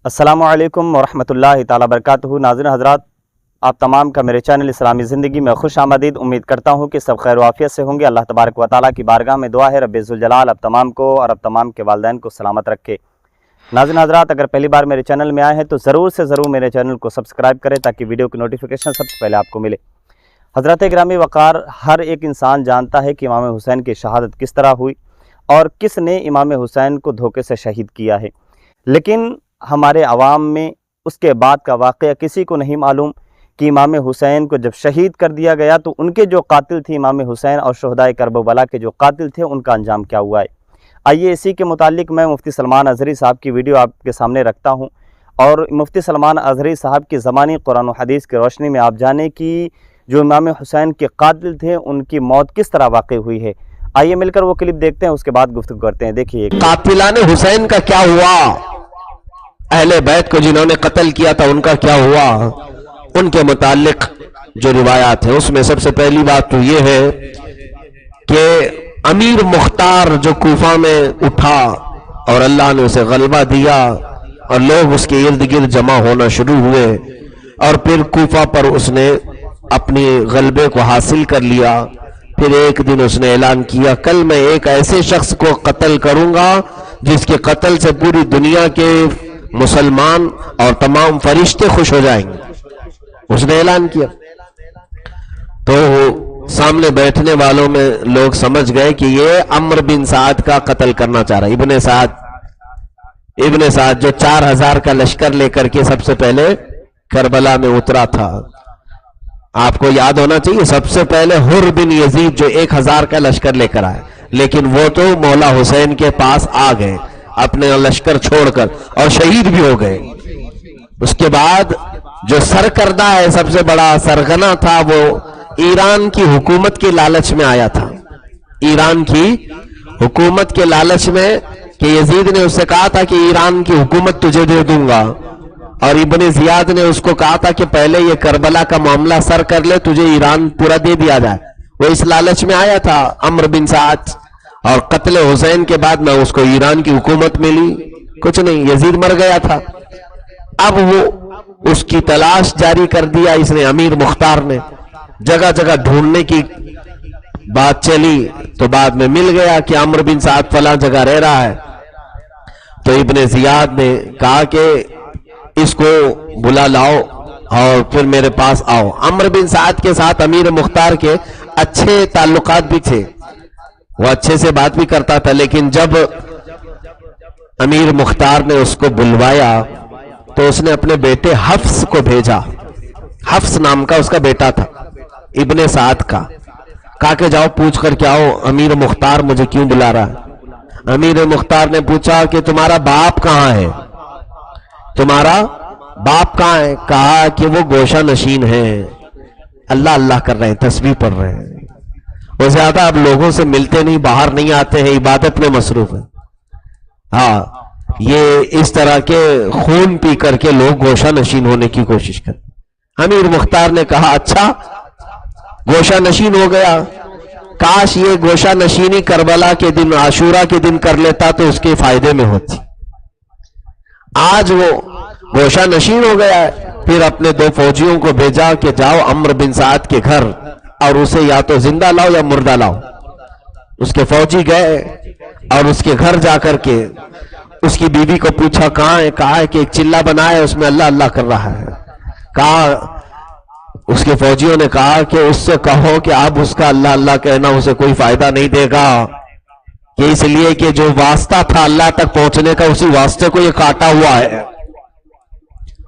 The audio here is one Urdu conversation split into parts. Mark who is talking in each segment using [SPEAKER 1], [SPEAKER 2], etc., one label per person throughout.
[SPEAKER 1] السلام علیکم ورحمۃ اللہ تعالیٰ وبرکاتہ۔ ناظرین حضرات، آپ تمام کا میرے چینل اسلامی زندگی میں خوش آمدید۔ امید کرتا ہوں کہ سب خیر و عافیت سے ہوں گے۔ اللہ تبارک و تعالیٰ کی بارگاہ میں دعا ہے رب ذوالجلال آپ تمام کو اور آپ تمام کے والدین کو سلامت رکھے۔ ناظرین حضرات، اگر پہلی بار میرے چینل میں آئے ہیں تو ضرور سے ضرور میرے چینل کو سبسکرائب کریں تاکہ ویڈیو کی نوٹیفیکیشن سب سے پہلے آپ کو ملے۔ حضرات گرامی وقار، ہر ایک انسان جانتا ہے کہ امام حسین کی شہادت کس طرح ہوئی اور کس نے امام حسین کو دھوکے سے شہید کیا ہے، لیکن ہمارے عوام میں اس کے بعد کا واقعہ کسی کو نہیں معلوم کہ امام حسین کو جب شہید کر دیا گیا تو ان کے جو قاتل تھے امام حسین اور شہدائے کربلا کے جو قاتل تھے ان کا انجام کیا ہوا ہے۔ آئیے اسی کے متعلق میں مفتی سلمان اظہری صاحب کی ویڈیو آپ کے سامنے رکھتا ہوں اور مفتی سلمان اظہری صاحب کی زمانی قرآن و حدیث کی روشنی میں آپ جانیں کہ جو امام حسین کے قاتل تھے ان کی موت کس طرح واقع ہوئی ہے۔ آئیے مل کر وہ کلپ دیکھتے ہیں، اس کے بعد گفتگو کرتے ہیں۔ دیکھیے
[SPEAKER 2] قاتلان حسین کا کیا ہوا، اہل بیت کو جنہوں نے قتل کیا تھا ان کا کیا ہوا، ان کے متعلق جو روایات ہیں اس میں سب سے پہلی بات تو یہ ہے کہ امیر مختار جو کوفہ میں اٹھا اور اللہ نے اسے غلبہ دیا اور لوگ اس کے ارد گرد جمع ہونا شروع ہوئے اور پھر کوفہ پر اس نے اپنی غلبے کو حاصل کر لیا۔ پھر ایک دن اس نے اعلان کیا، کل میں ایک ایسے شخص کو قتل کروں گا جس کے قتل سے پوری دنیا کے مسلمان اور تمام فرشتے خوش ہو جائیں گے۔ اس نے اعلان کیا تو سامنے بیٹھنے والوں میں لوگ سمجھ گئے کہ یہ عمرو بن سعد کا قتل کرنا چاہ رہا ہے۔ ابن سعد جو 4000 کا لشکر لے کر کے سب سے پہلے کربلا میں اترا تھا۔ آپ کو یاد ہونا چاہیے سب سے پہلے حر بن یزید جو 1000 کا لشکر لے کر آئے، لیکن وہ تو مولا حسین کے پاس آ گئے اپنے لشکر چھوڑ کر اور شہید بھی ہو گئے۔ اس کے بعد جو سرکردہ ہے، سب سے بڑا سرغنہ تھا، وہ ایران کی حکومت کے لالچ میں آیا تھا۔ ایران کی حکومت کے لالچ میں کہ یزید نے اس سے کہا تھا کہ ایران کی حکومت تجھے دے دوں گا، اور ابن زیاد نے اس کو کہا تھا کہ پہلے یہ کربلا کا معاملہ سر کر لے، تجھے ایران پورا دے دیا جائے۔ وہ اس لالچ میں آیا تھا عمرو بن سعد، اور قتل حسین کے بعد میں اس کو ایران کی حکومت ملی، کچھ نہیں، یزید مر گیا تھا۔ اب وہ اس کی تلاش جاری کر دیا اس نے، امیر مختار نے جگہ جگہ ڈھونڈنے کی بات چلی تو بعد میں مل گیا کہ عمرو بن سعد فلاں جگہ رہ رہا ہے۔ تو ابن زیاد نے کہا کہ اس کو بلا لاؤ اور پھر میرے پاس آؤ۔ عمرو بن سعد کے ساتھ امیر مختار کے اچھے تعلقات بھی تھے، وہ اچھے سے بات بھی کرتا تھا، لیکن جب امیر مختار نے اس کو بلوایا تو اس نے اپنے بیٹے حفص کو بھیجا۔ حفص نام کا اس کا بیٹا تھا ابن سعد کا، کہا کہ جاؤ پوچھ کر کے آؤ امیر مختار مجھے کیوں بلا رہا ہے۔ امیر مختار نے پوچھا کہ تمہارا باپ کہاں ہے، تمہارا باپ کہاں ہے؟ کہا کہ وہ گوشہ نشین ہے، اللہ اللہ کر رہے ہیں، تسبیح پڑھ رہے ہیں، وہ زیادہ اب لوگوں سے ملتے نہیں، باہر نہیں آتے ہیں، عبادت میں مصروف ہیں۔ ہاں، یہ اس طرح کے خون پی کر کے لوگ گوشہ نشین ہونے کی کوشش کرتے۔ امیر مختار نے کہا اچھا گوشہ نشین ہو گیا، کاش یہ گوشہ نشینی کربلا کے دن، عاشورہ کے دن کر لیتا تو اس کے فائدے میں ہوتی۔ آج وہ گوشہ نشین ہو گیا ہے۔ پھر اپنے 2 فوجیوں کو بھیجا کہ جاؤ عمرو بن سعد کے گھر اور اسے یا تو زندہ لاؤ یا مردہ لاؤ۔ اس کے فوجی گئے اور اس کے گھر جا کر کے اس کی بیوی کو پوچھا کہاں ہے، کہا ہے کہ ایک چلہ بنا ہے اس میں اللہ اللہ کر رہا ہے۔ کہا، اس کے فوجیوں نے کہا کہ اس سے کہو کہ اب اس کا اللہ اللہ کہنا اسے کوئی فائدہ نہیں دے گا، کہ اس لیے کہ جو واسطہ تھا اللہ تک پہنچنے کا اسی واسطے کو یہ کاٹا ہوا ہے،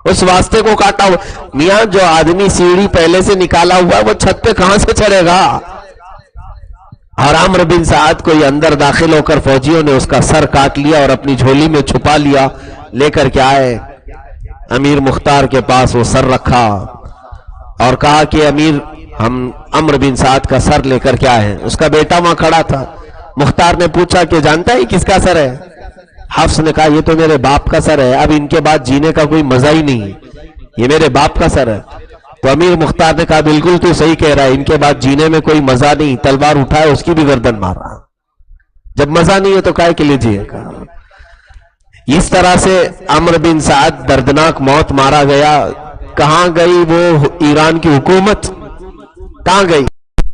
[SPEAKER 2] اس واسطے کو کاٹا ہوا۔ میاں جو آدمی سیڑھی پہلے سے نکالا ہوا ہے وہ چھت پہ کہاں سے چڑھے گا؟ اور عمرو بن سعد کو یہ اندر داخل ہو کر فوجیوں نے اس کا سر کاٹ لیا اور اپنی جھولی میں چھپا لیا، لے کر کے آئے امیر مختار کے پاس، وہ سر رکھا اور کہا کہ امیر ہم عمرو بن سعد کا سر لے کر کے آئے ہیں۔ اس کا بیٹا وہاں کھڑا تھا۔ مختار نے پوچھا کہ جانتا ہے کس کا سر ہے؟ حفص نے کہا یہ تو میرے باپ کا سر ہے، اب ان کے بعد جینے کا کوئی مزہ ہی نہیں، یہ میرے باپ کا سر ہے۔ تو امیر مختار نے کہا بالکل تو صحیح کہہ رہا ہے، ان کے بعد جینے میں کوئی مزہ نہیں، تلوار اٹھائے اس کی بھی گردن مار رہا، جب مزہ نہیں ہے تو کائے کے لیے جیے گا۔ اس طرح سے عمرو بن سعد دردناک موت مارا گیا. کہاں گئی وہ ایران کی حکومت؟ کہاں گئی؟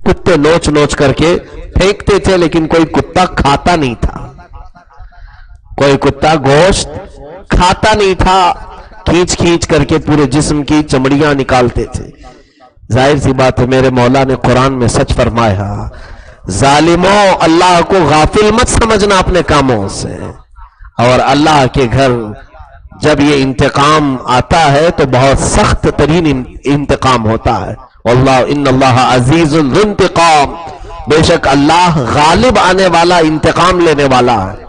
[SPEAKER 2] کتے نوچ نوچ کر کے پھینکتے تھے لیکن کوئی کتا کھاتا نہیں تھا. کوئی کتا گوشت کھاتا نہیں تھا. کھینچ کھینچ کر کے پورے جسم کی چمڑیاں نکالتے تھے. ظاہر سی بات ہے میرے مولا نے قرآن میں سچ فرمایا، ظالموں اللہ کو غافل مت سمجھنا اپنے کاموں سے، اور اللہ کے گھر جب یہ انتقام آتا ہے تو بہت سخت ترین انتقام ہوتا ہے. واللہ ان اللہ عزیز ذو انتقام، بے شک اللہ غالب آنے والا، انتقام لینے والا ہے.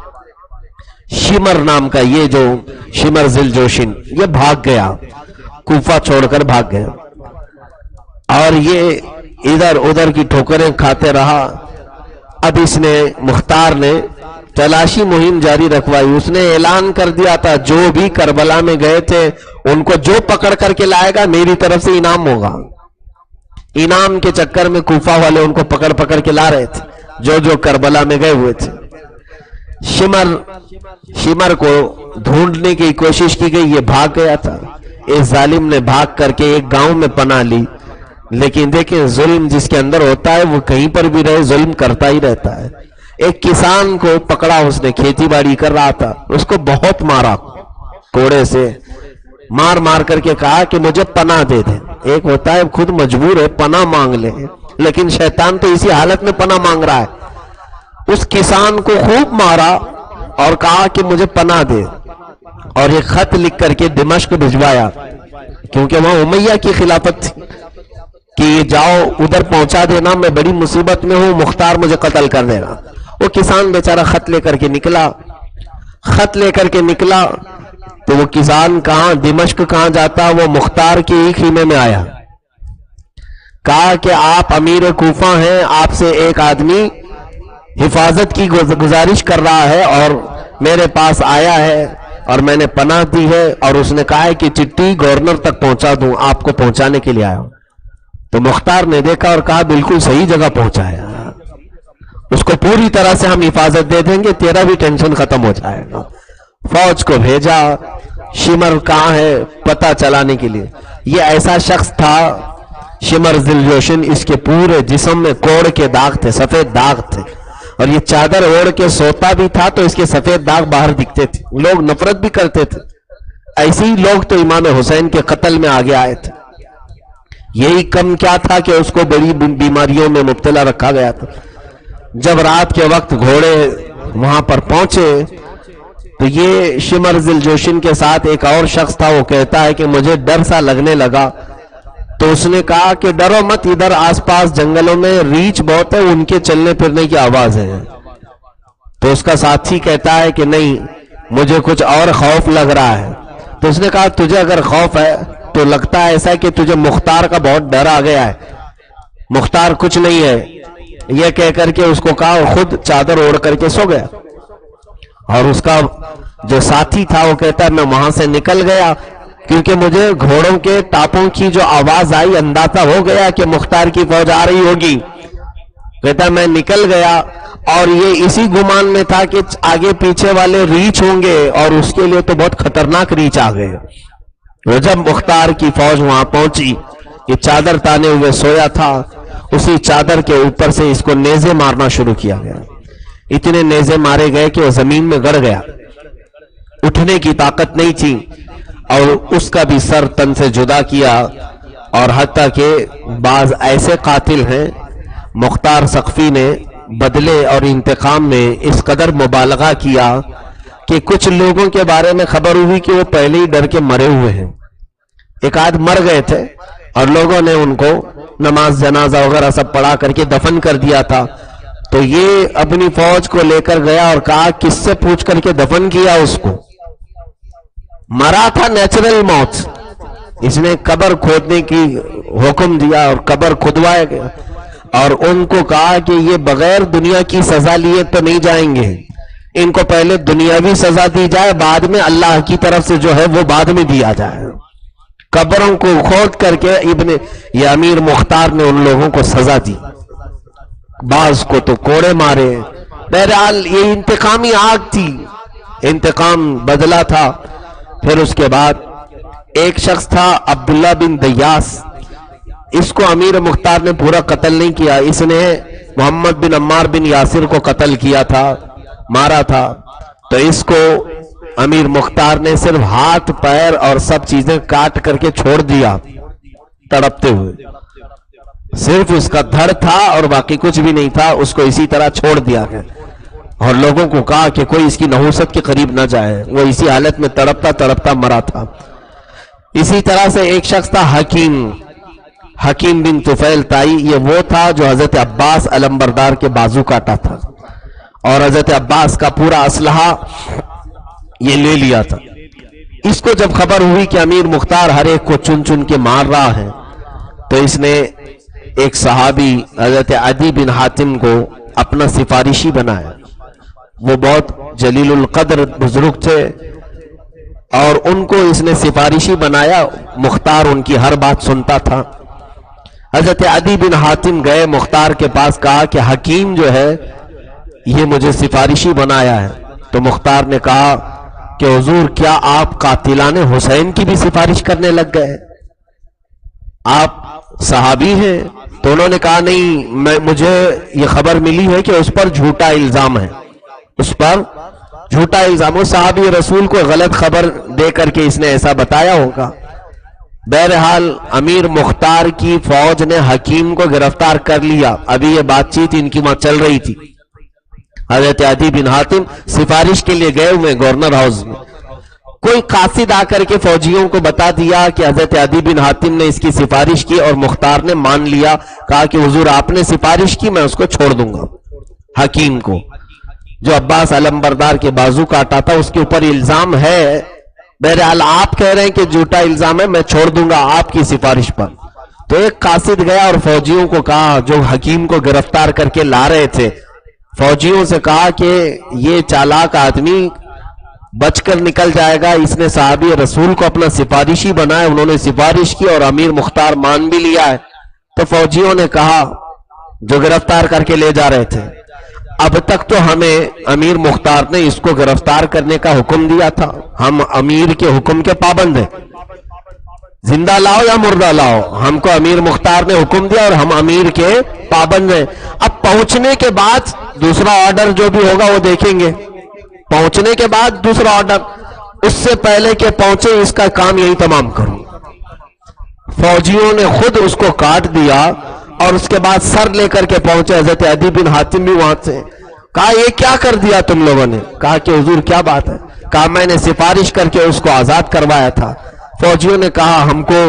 [SPEAKER 2] شمر نام کا یہ جو شمر ذی الجوشن یہ بھاگ گیا، کوفہ چھوڑ کر بھاگ گیا، اور یہ ادھر ادھر کی ٹھوکریں کھاتے رہا. اب اس نے مختار نے تلاشی مہم جاری رکھوائی. اس نے اعلان کر دیا تھا جو بھی کربلا میں گئے تھے ان کو جو پکڑ کر کے لائے گا میری طرف سے انعام ہوگا. انعام کے چکر میں کوفہ والے ان کو پکڑ پکڑ کے لا رہے تھے جو جو کربلا میں گئے ہوئے تھے. شمر کو ڈھونڈنے کی کوشش کی گئی، یہ بھاگ گیا تھا. اس ظالم نے بھاگ کر کے ایک گاؤں میں پناہ لی. لیکن دیکھیں ظلم جس کے اندر ہوتا ہے وہ کہیں پر بھی رہے ظلم کرتا ہی رہتا ہے. ایک کسان کو پکڑا، اس نے کھیتی باڑی کر رہا تھا، اس کو بہت مارا، کوڑے سے مار مار کر کے کہا کہ مجھے پناہ دے دیں. ایک ہوتا ہے خود مجبور ہے پناہ مانگ لے، لیکن شیطان تو اسی حالت میں پناہ مانگ رہا ہے. اس کسان کو خوب مارا اور کہا کہ مجھے پناہ دے، اور یہ خط لکھ کر کے دمشق بھجوایا، کیونکہ وہاں امیہ کی خلافت تھی کہ یہ جاؤ ادھر پہنچا دینا، میں بڑی مصیبت میں ہوں، مختار مجھے قتل کر دے گا. وہ کسان بیچارہ خط لے کر کے نکلا. خط لے کر کے نکلا تو وہ کسان کہاں دمشق کہاں جاتا، وہ مختار کے ہی خیمے میں آیا. کہا کہ آپ امیر کوفہ ہیں، آپ سے ایک آدمی حفاظت کی گزارش کر رہا ہے اور میرے پاس آیا ہے اور میں نے پناہ دی ہے، اور اس نے کہا ہے کہ چٹھی گورنر تک پہنچا دوں، آپ کو پہنچانے کے لیے آیا ہوں. تو مختار نے دیکھا اور کہا بالکل صحیح جگہ پہنچایا، اس کو پوری طرح سے ہم حفاظت دے دیں گے، تیرا بھی ٹینشن ختم ہو جائے گا. فوج کو بھیجا، شمر کہاں ہے پتہ چلانے کے لیے. یہ ایسا شخص تھا شمر ذی الجوشن، اس کے پورے جسم میں کوڑ کے داغ تھے، سفید داغ تھے، اور یہ چادر اوڑھ کے سوتا بھی تھا تو اس کے سفید داغ باہر دکھتے تھے. لوگ نفرت بھی کرتے تھے. ایسے ہی لوگ تو امام حسین کے قتل میں آگے آئے تھے. یہی کم کیا تھا کہ اس کو بڑی بیماریوں میں مبتلا رکھا گیا تھا. جب رات کے وقت گھوڑے وہاں پر پہنچے تو یہ شمر ذی الجوشن کے ساتھ ایک اور شخص تھا. وہ کہتا ہے کہ مجھے ڈر سا لگنے لگا، تو اس نے کہا کہ ڈرو مت، ادھر آس پاس جنگلوں میں ریچھ بہت ہے، ان کے چلنے پھرنے کی آواز ہے. تو اس کا ساتھی کہتا ہے کہ نہیں، مجھے کچھ اور خوف لگ رہا ہے. تو اس نے کہا تجھے اگر خوف ہے تو لگتا ہے ایسا کہ تجھے مختار کا بہت ڈر آ گیا ہے. مختار کچھ نہیں ہے، یہ کہہ کر کے اس کو کہا اور خود چادر اوڑھ کر کے سو گیا. اور اس کا جو ساتھی تھا وہ کہتا ہے میں وہاں سے نکل گیا کیونکہ مجھے گھوڑوں کے ٹاپوں کی جو آواز آئی اندازہ ہو گیا کہ مختار کی فوج آ رہی ہوگی. کہتا ہے میں نکل گیا اور یہ اسی گمان میں تھا کہ آگے پیچھے والے ریچھ ہوں گے، اور اس کے لیے تو بہت خطرناک ریچھ آ گئے. وہ جب مختار کی فوج وہاں پہنچی، یہ چادر تانے ہوئے سویا تھا، اسی چادر کے اوپر سے اس کو نیزے مارنا شروع کیا گیا. اتنے نیزے مارے گئے کہ وہ زمین میں گڑ گیا، اٹھنے کی طاقت نہیں تھی، اور اس کا بھی سر تن سے جدا کیا. اور حتیٰ کہ بعض ایسے قاتل ہیں، مختار سقفی نے بدلے اور انتقام میں اس قدر مبالغہ کیا کہ کچھ لوگوں کے بارے میں خبر ہوئی کہ وہ پہلے ہی ڈر کے مرے ہوئے ہیں. ایک آدھ مر گئے تھے اور لوگوں نے ان کو نماز جنازہ وغیرہ سب پڑھا کر کے دفن کر دیا تھا. تو یہ اپنی فوج کو لے کر گیا اور کہا کس سے پوچھ کر کے دفن کیا اس کو؟ مرا تھا نیچرل موت. اس نے قبر کھودنے کی حکم دیا اور قبر کھدوایا گیا، اور ان کو کہا کہ یہ بغیر دنیا کی سزا لیے تو نہیں جائیں گے، ان کو پہلے دنیاوی سزا دی جائے، بعد میں اللہ کی طرف سے جو ہے وہ بعد میں دیا جائے. قبروں کو کھود کر کے یہ امیر مختار نے ان لوگوں کو سزا دی. بعض کو تو کوڑے مارے. بہرحال یہ انتقامی آگ تھی. انتقام بدلا تھا۔ پھر اس کے بعد ایک شخص تھا عبداللہ بن دیاس، اس کو امیر مختار نے پورا قتل نہیں کیا، اس نے محمد بن عمار بن یاسر کو قتل کیا تھا، مارا تھا، تو اس کو امیر مختار نے صرف ہاتھ پیر اور سب چیزیں کاٹ کر کے چھوڑ دیا تڑپتے ہوئے، صرف اس کا دھڑ تھا اور باقی کچھ بھی نہیں تھا، اس کو اسی طرح چھوڑ دیا گیا اور لوگوں کو کہا کہ کوئی اس کی نحوست کے قریب نہ جائے، وہ اسی حالت میں تڑپتا تڑپتا مرا تھا۔ اسی طرح سے ایک شخص تھا حکیم بن طفیل تائی، یہ وہ تھا جو حضرت عباس علمبردار کے بازو کاٹا تھا اور حضرت عباس کا پورا اسلحہ یہ لے لیا تھا۔ اس کو جب خبر ہوئی کہ امیر مختار ہر ایک کو چن چن کے مار رہا ہے، تو اس نے ایک صحابی حضرت عدی بن حاتم کو اپنا سفارشی بنایا، وہ بہت جلیل القدر بزرگ تھے اور ان کو اس نے سفارشی بنایا، مختار ان کی ہر بات سنتا تھا۔ حضرت عدی بن حاتم گئے مختار کے پاس، کہا کہ حکیم جو ہے یہ مجھے سفارشی بنایا ہے، تو مختار نے کہا کہ حضور کیا آپ قاتلان حسین کی بھی سفارش کرنے لگ گئے؟ آپ صحابی ہیں؟ تو انہوں نے کہا نہیں، مجھے یہ خبر ملی ہے کہ اس پر جھوٹا الزام ہے، اس پر جھوٹا الزام، اس صحابی رسول کو غلط خبر دے کر کے اس نے ایسا بتایا ہوگا۔ بہرحال امیر مختار کی فوج نے حکیم کو گرفتار کر لیا، ابھی یہ بات چیت ان کی وہاں چل رہی تھی۔ حضرت عدی بن حاتم سفارش کے لیے گئے ہوئے گورنر ہاؤس میں، کوئی قاصد آ کر کے فوجیوں کو بتا دیا کہ حضرت عدی بن حاتم نے اس کی سفارش کی اور مختار نے مان لیا، کہا کہ حضور آپ نے سفارش کی، میں اس کو چھوڑ دوں گا۔ حکیم کو جو عباس علمبردار کے بازو کاٹا تھا اس کے اوپر الزام ہے، بہرحال آپ کہہ رہے ہیں کہ جھوٹا الزام ہے، میں چھوڑ دوں گا آپ کی سفارش پر۔ تو ایک قاصد گیا اور فوجیوں کو کہا، جو حکیم کو گرفتار کر کے لا رہے تھے، فوجیوں سے کہا کہ یہ چالاک آدمی بچ کر نکل جائے گا، اس نے صحابی رسول کو اپنا سفارشی بنایا، انہوں نے سفارش کی اور امیر مختار مان بھی لیا ہے۔ تو فوجیوں نے کہا جو گرفتار کر کے لے جا رہے تھے، اب تک تو ہمیں امیر مختار نے اس کو گرفتار کرنے کا حکم دیا تھا، ہم امیر کے حکم کے پابند ہیں، زندہ لاؤ یا مردہ لاؤ، ہم کو امیر مختار نے حکم دیا اور ہم امیر کے پابند ہیں۔ اب پہنچنے کے بعد دوسرا آرڈر جو بھی ہوگا وہ دیکھیں گے، پہنچنے کے بعد دوسرا آرڈر، اس سے پہلے کہ پہنچے اس کا کام یہی تمام کروں۔ فوجیوں نے خود اس کو کاٹ دیا اور اس کے بعد سر لے کر کے پہنچے، حضرت عدی بن حاتم بھی وہاں سے، کہا یہ کیا کر دیا تم لوگوں نے؟ کہا کہ حضور کیا بات ہے؟ کہا میں نے سفارش کر کے اس کو آزاد کروایا تھا۔ فوجیوں نے کہا ہم کو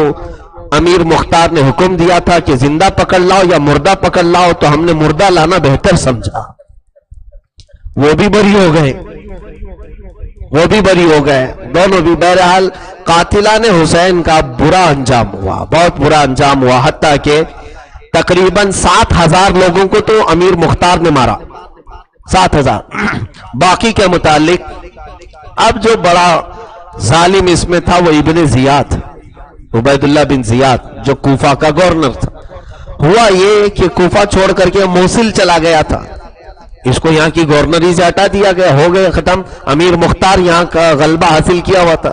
[SPEAKER 2] امیر مختار نے حکم دیا تھا کہ زندہ پکڑ لاؤ یا مردہ پکڑ لاؤ، تو ہم نے مردہ لانا بہتر سمجھا۔ وہ بھی بری ہو گئے، وہ بھی بری ہو گئے، دونوں بھی۔ بہرحال قاتلان حسین کا برا انجام ہوا، بہت برا انجام ہوا، حتیٰ کہ تقریباً 7,000 لوگوں کو تو امیر مختار نے مارا، 7,000۔ باقی کے متعلق اب جو بڑا ظالم اس میں تھا وہ ابن زیاد، عبید اللہ بن زیاد، جو کوفہ کا گورنر تھا۔ ہوا یہ کہ کوفہ چھوڑ کر کے موصل چلا گیا تھا، اس کو یہاں کی گورنری سے ہٹا دیا گیا، ہو گئے ختم۔ امیر مختار یہاں کا غلبہ حاصل کیا ہوا تھا،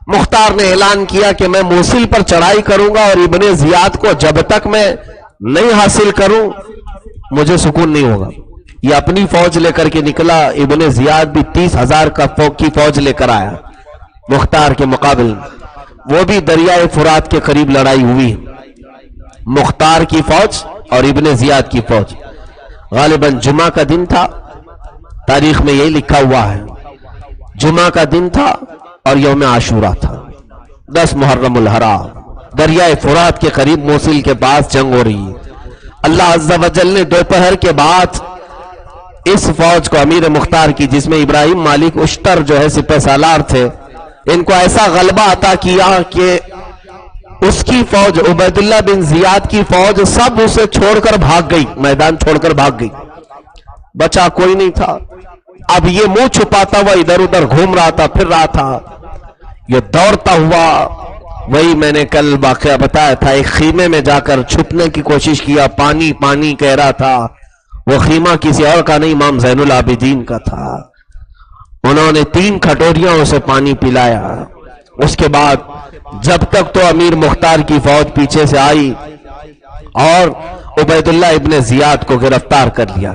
[SPEAKER 2] مختار نے اعلان کیا کہ میں موصل پر چڑھائی کروں گا اور ابن زیاد کو جب تک میں نہیں حاصل کروں مجھے سکون نہیں ہوگا۔ یہ اپنی فوج لے کر کے نکلا، ابن زیاد بھی 30,000 کی فوج لے کر آیا مختار کے مقابل میں، وہ بھی دریائے فرات کے قریب لڑائی ہوئی، مختار کی فوج اور ابن زیاد کی فوج۔ غالباً جمعہ کا دن تھا، تاریخ میں یہی لکھا ہوا ہے، جمعہ کا دن تھا اور یوم عاشورہ تھا، 10 محرم الحرام، دریائے فرات کے قریب موصل کے پاس جنگ ہو رہی ہے۔ اللہ عز و جل نے دوپہر کے بعد اس فوج کو امیر مختار کی، جس میں ابراہیم مالک اشتر جو ہے سپہ سالار تھے، ان کو ایسا غلبہ عطا کیا کہ اس کی فوج، عبید اللہ بن زیاد کی فوج، سب اسے چھوڑ کر بھاگ گئی، میدان چھوڑ کر بھاگ گئی، بچا کوئی نہیں تھا۔ اب یہ منہ چھپاتا ہوا ادھر ادھر گھوم رہا تھا، پھر رہا تھا، یہ دوڑتا ہوا، وہی میں نے کل واقعہ بتایا تھا، ایک خیمے میں جا کر چھپنے کی کوشش کیا، پانی پانی کہہ رہا تھا، وہ خیمہ کسی اور کا نہیں، امام زین العابدین کا تھا۔ انہوں نے 3 کھٹوریاں اسے پانی پلایا. اس کے بعد جب تک تو امیر مختار کی فوج پیچھے سے آئی اور عبید اللہ ابن زیاد کو گرفتار کر لیا.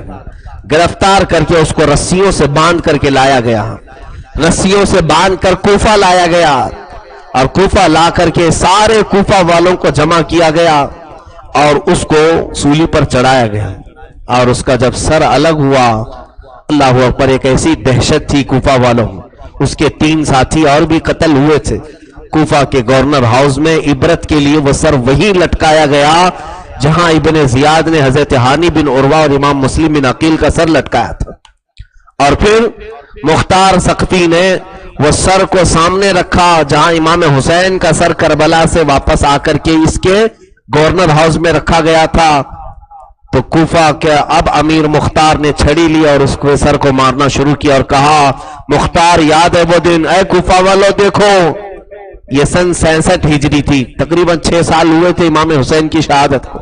[SPEAKER 2] گرفتار کر کے اس کو رسیوں سے باندھ کر کے لایا گیا. رسیوں سے باندھ کر کوفہ لایا گیا اور کوفہ لا کر کے سارے کوفہ والوں کو جمع کیا گیا اور اس کو سولی پر چڑھایا گیا. اور اس کا جب سر الگ ہوا، اللہ اکبر، ایک ایسی دہشت تھی کوفہ والوں. اس کے 3 ساتھی اور بھی قتل ہوئے تھے کوفہ کے گورنر ہاؤس میں. عبرت کے لیے وہ سر وہی لٹکایا گیا جہاں ابن زیاد نے حضرت ہانی بن عروہ اور امام مسلم بن عقیل کا سر لٹکایا تھا. اور پھر مختار ثقفی نے وہ سر کو سامنے رکھا جہاں امام حسین کا سر کربلا سے واپس آ کر کے اس کے گورنر ہاؤس میں رکھا گیا تھا. تو کوفہ کے اب امیر مختار نے چھڑی لی اور اس کو سر کو مارنا شروع کیا اور کہا، مختار یاد ہے وہ دن؟ اے کوفہ والو دیکھو، یہ سن 66 ہجری تھی، تقریباً 6 سال ہوئے تھے امام حسین کی شہادت کو.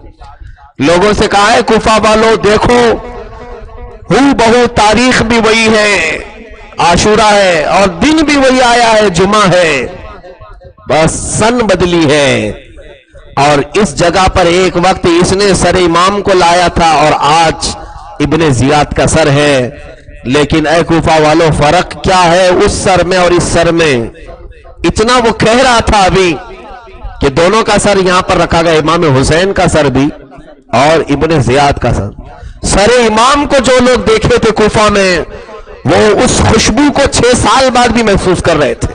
[SPEAKER 2] لوگوں سے کہا ہے کوفہ والو دیکھو، ہو بہو تاریخ بھی وہی ہے، عاشورہ ہے، اور دن بھی وہی آیا ہے، جمعہ ہے، بس سن بدلی ہے. اور اس جگہ پر ایک وقت اس نے سر امام کو لایا تھا اور آج ابن زیاد کا سر ہے. لیکن اے کوفہ والو فرق کیا ہے اس سر میں اور اس سر میں؟ اتنا وہ کہہ رہا تھا ابھی کہ دونوں کا سر یہاں پر رکھا گیا، امام حسین کا سر بھی اور ابن زیاد کا سر. سر امام کو جو لوگ دیکھے تھے کوفہ میں وہ اس خوشبو کو 6 سال بعد بھی محسوس کر رہے تھے.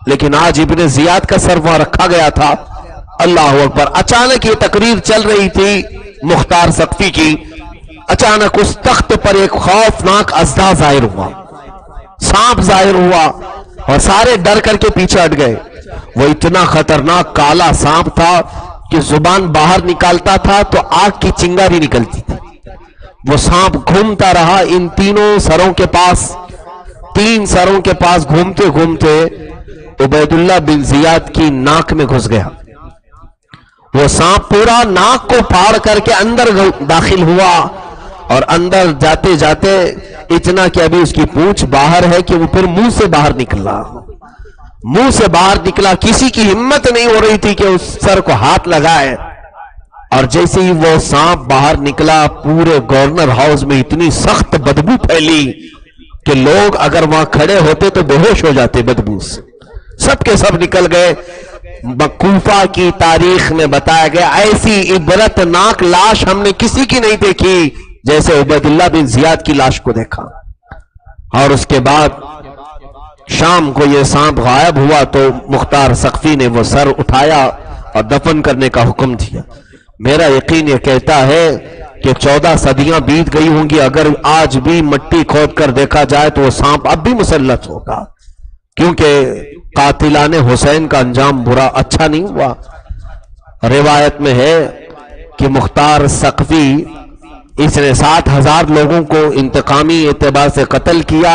[SPEAKER 2] لیکن آج ابن زیاد کا سر وہاں رکھا گیا تھا. اللہ اکبر. اچانک یہ تقریر چل رہی تھی مختار ثقفی کی، اچانک اس تخت پر ایک خوفناک اژدہا ظاہر ہوا، سانپ ظاہر ہوا اور سارے ڈر کر کے پیچھے ہٹ گئے. وہ اتنا خطرناک کالا سانپ تھا کہ زبان باہر نکالتا تھا تو آگ کی چنگاری نکلتی تھی. وہ سانپ گھومتا رہا ان 3 سروں کے پاس، 3 سروں کے پاس گھومتے گھومتے عبید اللہ بن زیاد کی ناک میں گھس گیا. وہ سانپ پورا ناک کو پھاڑ کر کے اندر داخل ہوا اور اندر جاتے جاتے اتنا کہ ابھی اس کی پونچھ باہر ہے کہ وہ پھر منہ سے باہر نکلا. منہ سے باہر نکلا، کسی کی ہمت نہیں ہو رہی تھی کہ اس سر کو ہاتھ لگائے. اور جیسے ہی وہ سانپ باہر نکلا پورے گورنر ہاؤس میں اتنی سخت بدبو پھیلی کہ لوگ اگر وہاں کھڑے ہوتے تو بے ہوش ہو جاتے بدبو سے. سب کے سب نکل گئے. کوفہ کی تاریخ میں بتایا گیا ایسی عبرت ناک لاش ہم نے کسی کی نہیں دیکھی جیسے عبید اللہ بن زیاد کی لاش کو دیکھا. اور اس کے بعد شام کو یہ سانپ غائب ہوا تو مختار ثقفی نے وہ سر اٹھایا اور دفن کرنے کا حکم دیا. میرا یقین یہ کہتا ہے کہ 14 صدیاں بیت گئی ہوں گی، اگر آج بھی مٹی کھود کر دیکھا جائے تو وہ سانپ اب بھی مسلط ہوگا، کیونکہ قاتلان حسین کا انجام برا اچھا نہیں ہوا. روایت میں ہے کہ مختار ثقفی اس نے 60,000 لوگوں کو انتقامی اعتبار سے قتل کیا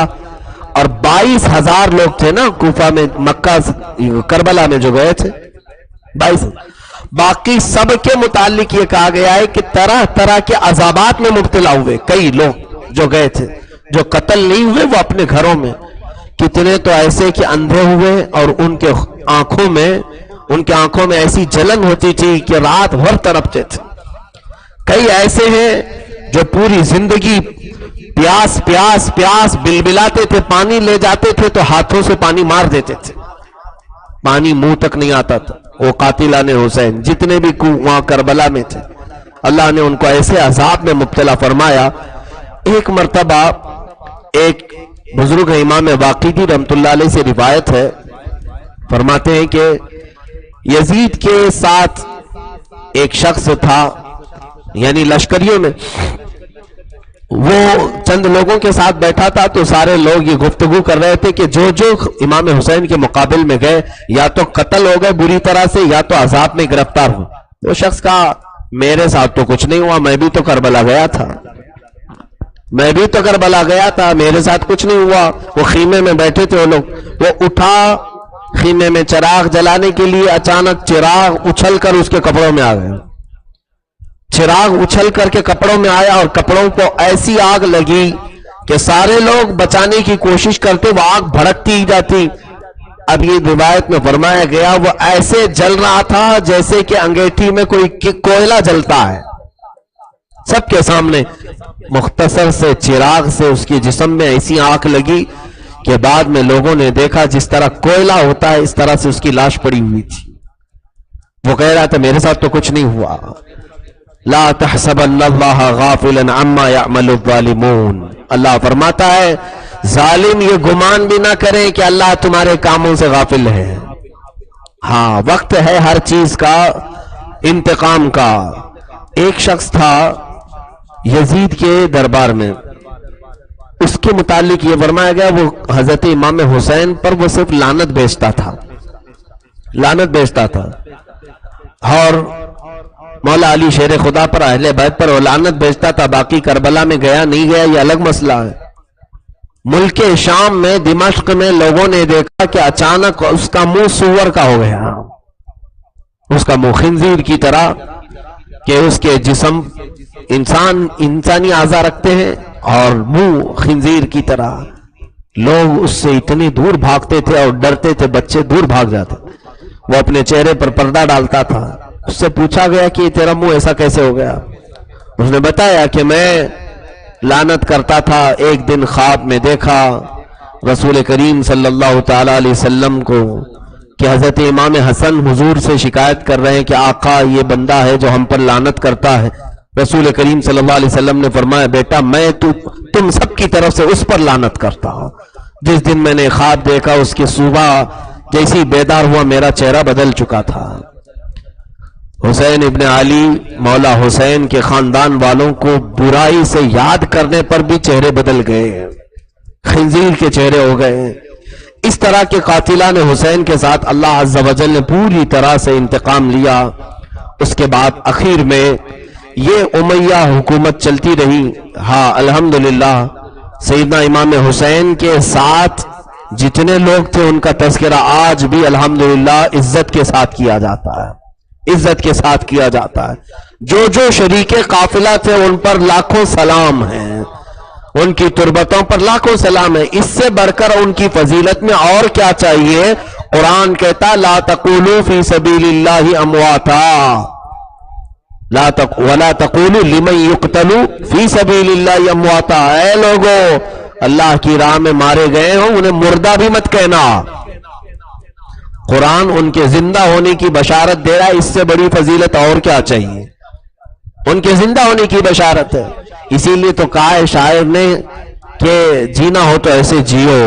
[SPEAKER 2] اور 22,000 لوگ تھے نا کوفہ میں، مکہ کربلا میں جو گئے تھے 22. باقی سب کے متعلق یہ کہا گیا ہے کہ طرح طرح کے عذابات میں مبتلا ہوئے. کئی لوگ جو گئے تھے جو قتل نہیں ہوئے وہ اپنے گھروں میں، کتنے تو ایسے کہ اندھے ہوئے اور ان کے آنکھوں میں ایسی جلن ہوتی تھی کہ رات بھر تڑپتے تھے. کئی ایسے ہیں جو پوری زندگی پیاس پیاس پیاس بلبلاتے تھے، پانی لے جاتے تھے تو ہاتھوں سے پانی مار دیتے تھے، پانی منہ تک نہیں آتا تھا. وہ قاتلان حسین جتنے بھی وہاں کربلا میں تھے اللہ نے ان کو ایسے عذاب میں مبتلا فرمایا. ایک مرتبہ ایک بزرگ امام واقدی رحمت اللہ علیہ سے روایت ہے، فرماتے ہیں کہ یزید کے ساتھ ایک شخص تھا، یعنی لشکریوں میں وہ چند لوگوں کے ساتھ بیٹھا تھا تو سارے لوگ یہ گفتگو کر رہے تھے کہ جو امام حسین کے مقابل میں گئے یا تو قتل ہو گئے بری طرح سے یا تو عذاب میں گرفتار ہو. وہ شخص کہا میرے ساتھ تو کچھ نہیں ہوا، میں بھی تو کربلا گیا تھا، میرے ساتھ کچھ نہیں ہوا. وہ خیمے میں بیٹھے تھے وہ لوگ، وہ اٹھا خیمے میں چراغ جلانے کے لیے، اچانک چراغ اچھل کر اس کے کپڑوں میں آ گیا. چراغ اچھل کر کے کپڑوں میں آیا اور کپڑوں کو ایسی آگ لگی کہ سارے لوگ بچانے کی کوشش کرتے، وہ آگ بھڑکتی ہی جاتی۔ اب یہ روایت میں فرمایا گیا وہ ایسے جل رہا تھا جیسے کہ انگیٹھی میں کوئی کوئلہ جلتا ہے، سب کے سامنے۔ مختصر سے چراغ سے اس کے جسم میں ایسی آنکھ لگی کہ بعد میں لوگوں نے دیکھا جس طرح کوئلہ ہوتا ہے اس طرح سے اس کی لاش پڑی ہوئی تھی۔ وہ کہہ رہا تھا میرے ساتھ تو کچھ نہیں ہوا۔ لا تحسبن اللہ غافلا عما يعمل الظالمون، اللہ فرماتا ہے ظالم یہ گمان بھی نہ کریں کہ اللہ تمہارے کاموں سے غافل ہے۔ ہاں وقت ہے ہر چیز کا انتقام کا۔ ایک شخص تھا یزید کے دربار میں، اس کے متعلق یہ فرمایا گیا وہ حضرت امام حسین پر وہ صرف لعنت بھیجتا تھا، لعنت بھیجتا تھا، اور مولا علی شیر خدا پر اہل بیت پر وہ لعنت بھیجتا تھا، باقی کربلا میں گیا نہیں گیا یہ الگ مسئلہ ہے۔ ملک شام میں دمشق میں لوگوں نے دیکھا کہ اچانک اس کا منہ سور کا ہو گیا، اس کا منہ خنزیر کی طرح، کہ اس کے جسم انسانی اعضاء رکھتے ہیں اور منہ خنزیر کی طرح۔ لوگ اس سے اتنے دور بھاگتے تھے اور ڈرتے تھے، بچے دور بھاگ جاتے۔ وہ اپنے چہرے پر پردہ ڈالتا تھا۔ اس سے پوچھا گیا کہ تیرا منہ ایسا کیسے ہو گیا؟ اس نے بتایا کہ میں لعنت کرتا تھا، ایک دن خواب میں دیکھا رسول کریم صلی اللہ تعالی علیہ وسلم کو کہ حضرت امام حسن حضور سے شکایت کر رہے ہیں کہ آقا یہ بندہ ہے جو ہم پر لعنت کرتا ہے۔ رسول کریم صلی اللہ علیہ وسلم نے فرمایا بیٹا میں تم سب کی طرف سے اس پر لعنت کرتا ہوں۔ جس دن میں نے خواب دیکھا اس کے صبح جیسی بیدار ہوا میرا چہرہ بدل چکا تھا۔ حسین ابن علی مولا حسین کے خاندان والوں کو برائی سے یاد کرنے پر بھی چہرے بدل گئے، خنزیر کے چہرے ہو گئے۔ اس طرح کے قاتلان حسین کے ساتھ اللہ عز و جل نے پوری طرح سے انتقام لیا۔ اس کے بعد اخیر میں یہ امیہ حکومت چلتی رہی۔ ہاں الحمدللہ سیدنا امام حسین کے ساتھ جتنے لوگ تھے ان کا تذکرہ آج بھی الحمدللہ عزت کے ساتھ کیا جاتا ہے، عزت کے ساتھ کیا جاتا ہے۔ جو جو شریک قافلہ تھے ان پر لاکھوں سلام ہیں، ان کی تربتوں پر لاکھوں سلام ہے۔ اس سے بڑھ کر ان کی فضیلت میں اور کیا چاہیے؟ قرآن کہتا لا تقولوا فی سبیل اللہ امواتا ولا تقولوا لمن یقتل فی سبیل اللہ امواتا، اے لوگو اللہ کی راہ میں مارے گئے ہوں انہیں مردہ بھی مت کہنا۔ قرآن ان کے زندہ ہونے کی بشارت دے رہا ہے، اس سے بڑی فضیلت اور کیا چاہیے؟ ان کے زندہ ہونے کی بشارت ہے۔ اسی لیے تو کہا ہے شاعر نے کہ جینا ہو تو ایسے جیو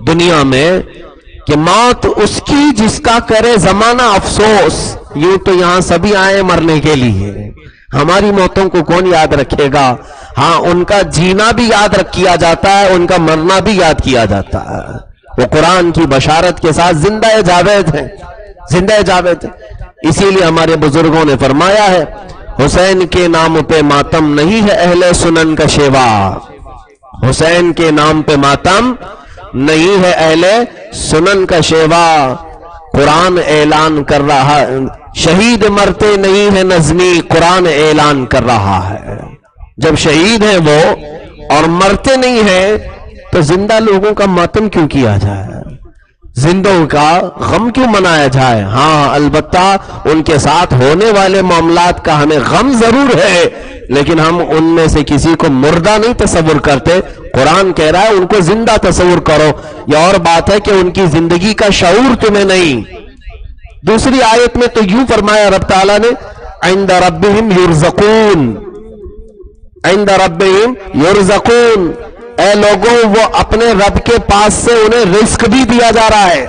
[SPEAKER 2] دنیا میں کہ موت اس کی جس کا کرے زمانہ افسوس۔ یوں تو یہاں سبھی آئے مرنے کے لیے، ہماری موتوں کو کون یاد رکھے گا؟ ہاں ان کا جینا بھی یاد کیا جاتا ہے، ان کا مرنا بھی یاد کیا جاتا ہے۔ وہ قرآن کی بشارت کے ساتھ زندہ جاوید ہیں، زندہ جاوید ہیں۔ اسی لیے ہمارے بزرگوں نے فرمایا ہے حسین کے نام پہ ماتم نہیں ہے اہل سنن کا شیوا، حسین کے نام پہ ماتم نہیں ہے اہل سنن کا شیوا۔ قرآن اعلان کر رہا ہے شہید مرتے نہیں ہے نظمی، قرآن اعلان کر رہا ہے جب شہید ہیں وہ اور مرتے نہیں ہیں تو زندہ لوگوں کا ماتم کیوں کیا جائے، زندوں کا غم کیوں منایا جائے؟ ہاں البتہ ان کے ساتھ ہونے والے معاملات کا ہمیں غم ضرور ہے، لیکن ہم ان میں سے کسی کو مردہ نہیں تصور کرتے۔ قرآن کہہ رہا ہے ان کو زندہ تصور کرو۔ یہ اور بات ہے کہ ان کی زندگی کا شعور تمہیں نہیں۔ دوسری آیت میں تو یوں فرمایا رب تعالیٰ نے عند ربہم یرزقون، عند ربہم یرزقون، اے لوگوں وہ اپنے رب کے پاس سے انہیں رزق بھی دیا جا رہا ہے۔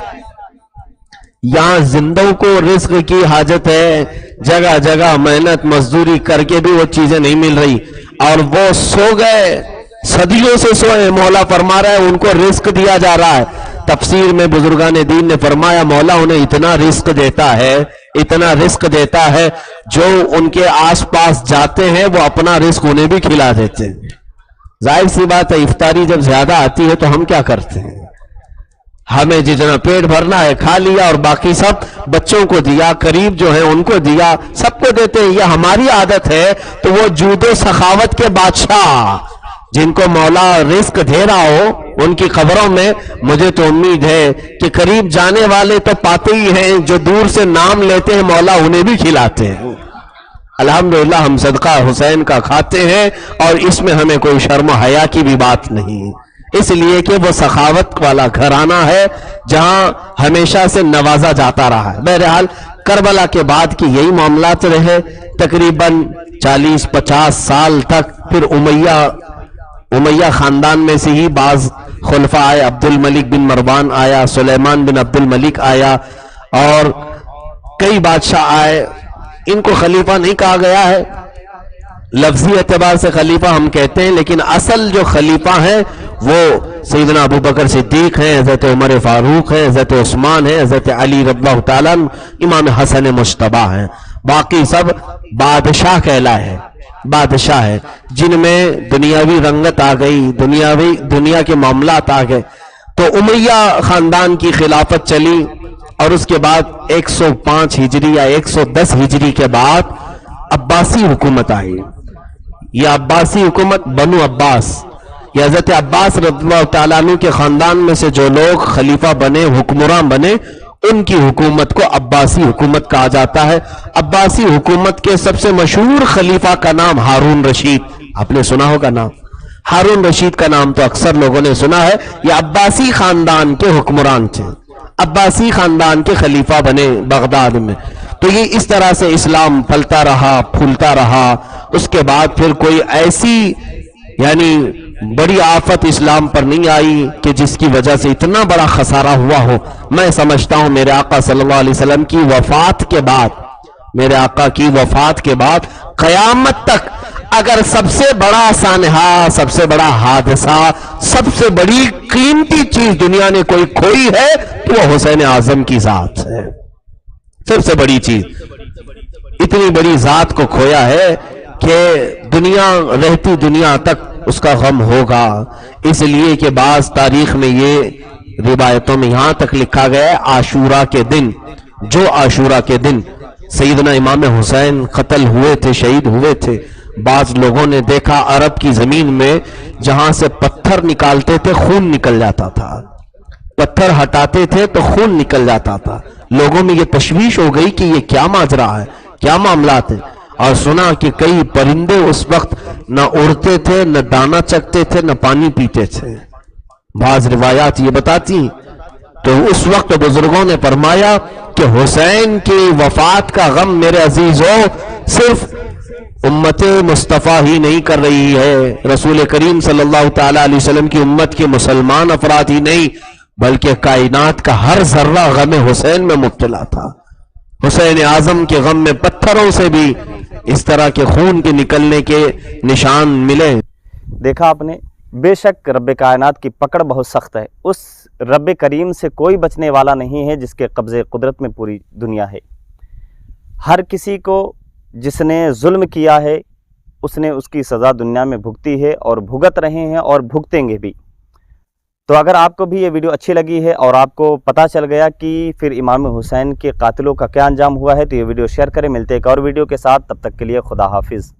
[SPEAKER 2] یہاں زندوں کو رزق کی حاجت ہے، جگہ جگہ محنت مزدوری کر کے بھی وہ چیزیں نہیں مل رہی، اور وہ سو گئے صدیوں سے سوئے، مولا فرما رہا ہے ان کو رزق دیا جا رہا ہے۔ تفسیر میں بزرگان دین نے فرمایا مولا انہیں اتنا رزق دیتا ہے، اتنا رزق دیتا ہے جو ان کے آس پاس جاتے ہیں وہ اپنا رزق انہیں بھی کھلا دیتے ہیں۔ ظاہر سی بات ہے افطاری جب زیادہ آتی ہے تو ہم کیا کرتے ہیں؟ ہمیں جتنا پیٹ بھرنا ہے کھا لیا اور باقی سب بچوں کو دیا، قریب جو ہیں ان کو دیا، سب کو دیتے ہیں۔ یہ ہماری عادت ہے۔ تو وہ جود و سخاوت کے بادشاہ جن کو مولا رزق دے رہا ہو ان کی قبروں میں مجھے تو امید ہے کہ قریب جانے والے تو پاتے ہی ہیں، جو دور سے نام لیتے ہیں مولا انہیں بھی کھلاتے ہیں۔ الحمدللہ ہم صدقہ حسین کا کھاتے ہیں اور اس میں ہمیں کوئی شرم و حیا کی بھی بات نہیں، اس لیے کہ وہ سخاوت والا گھرانہ ہے جہاں ہمیشہ سے نوازا جاتا رہا ہے۔ بہرحال کربلا کے بعد کی یہی معاملات رہے تقریباً 40-50 سال تک۔ پھر امیہ خاندان میں سے ہی بعض خلفاء آئے، عبد الملک بن مروان آیا، سلیمان بن عبد الملک آیا اور کئی بادشاہ آئے۔ ان کو خلیفہ نہیں کہا گیا ہے، لفظی اعتبار سے خلیفہ ہم کہتے ہیں، لیکن اصل جو خلیفہ ہیں وہ سیدنا ابو بکر صدیق ہیں، حضرت عمر فاروق ہیں، حضرت عثمان ہیں، حضرت علی رضی اللہ تعالیٰ عنہ، امام حسن مجتبی ہیں۔ باقی سب بادشاہ کہلائے ہیں، بادشاہ ہے جن میں دنیاوی رنگت آ گئی، دنیا کے معاملات آ گئے۔ تو امیہ خاندان کی خلافت چلی اور اس کے بعد 105 ہجری یا 110 ہجری کے بعد عباسی حکومت آئی۔ یہ عباسی حکومت بنو عباس، یہ حضرت عباس رضی اللہ تعالیٰ عنہ کے خاندان میں سے جو لوگ خلیفہ بنے، حکمران بنے، ان کی حکومت کو عباسی حکومت کہا جاتا ہے۔ عباسی حکومت کے سب سے مشہور خلیفہ کا نام ہارون رشید، آپ نے سنا ہوگا نام، ہارون رشید کا نام تو اکثر لوگوں نے سنا ہے۔ یہ عباسی خاندان کے حکمران تھے، عباسی خاندان کے خلیفہ بنے بغداد میں۔ تو یہ اس طرح سے اسلام پھلتا رہا، پھولتا رہا۔ اس کے بعد پھر کوئی ایسی یعنی بڑی آفت اسلام پر نہیں آئی کہ جس کی وجہ سے اتنا بڑا خسارہ ہوا ہو۔ میں سمجھتا ہوں میرے آقا صلی اللہ علیہ وسلم کی وفات کے بعد، میرے آقا کی وفات کے بعد قیامت تک اگر سب سے بڑا سانحہ، سب سے بڑا حادثہ، سب سے بڑی قیمتی چیز دنیا نے کوئی کھوئی ہے تو وہ حسین اعظم کی ذات ہے۔ سب سے بڑی چیز، اتنی بڑی ذات کو کھویا ہے کہ دنیا رہتی دنیا تک اس کا غم ہوگا۔ اس لیے کہ بعض تاریخ میں یہ روایتوں میں یہاں تک لکھا گیا ہے عاشورہ کے دن، جو عاشورہ کے دن سیدنا امام حسین قتل ہوئے تھے، شہید ہوئے تھے، بعض لوگوں نے دیکھا عرب کی زمین میں جہاں سے پتھر نکالتے تھے خون نکل جاتا تھا، پتھر ہٹاتے تھے تو خون نکل جاتا تھا۔ لوگوں میں یہ تشویش ہو گئی کہ یہ کیا ماجرا ہے، کیا معاملات ہیں، اور سنا کہ کئی پرندے اس وقت نہ اڑتے تھے، نہ دانا چکتے تھے، نہ پانی پیتے تھے، بعض روایات یہ بتاتی۔ تو اس وقت بزرگوں نے فرمایا کہ حسین کی وفات کا غم میرے عزیزوں صرف امت مصطفیٰ ہی نہیں کر رہی ہے، رسول کریم صلی اللہ تعالی علیہ وسلم کی امت کے مسلمان افراد ہی نہیں، بلکہ کائنات کا ہر ذرہ غم حسین میں مبتلا تھا۔ حسین اعظم کے غم میں پتھروں سے بھی اس طرح کے خون کے نکلنے کے نشان ملے۔
[SPEAKER 1] دیکھا آپ نے، بے شک رب کائنات کی پکڑ بہت سخت ہے، اس رب کریم سے کوئی بچنے والا نہیں ہے جس کے قبضے قدرت میں پوری دنیا ہے۔ ہر کسی کو جس نے ظلم کیا ہے اس نے اس کی سزا دنیا میں بھگتی ہے اور بھگت رہے ہیں اور بھگتیں گے بھی۔ تو اگر آپ کو بھی یہ ویڈیو اچھی لگی ہے اور آپ کو پتہ چل گیا کہ پھر امام حسین کے قاتلوں کا کیا انجام ہوا ہے تو یہ ویڈیو شیئر کریں۔ ملتے ایک اور ویڈیو کے ساتھ، تب تک کے لیے خدا حافظ۔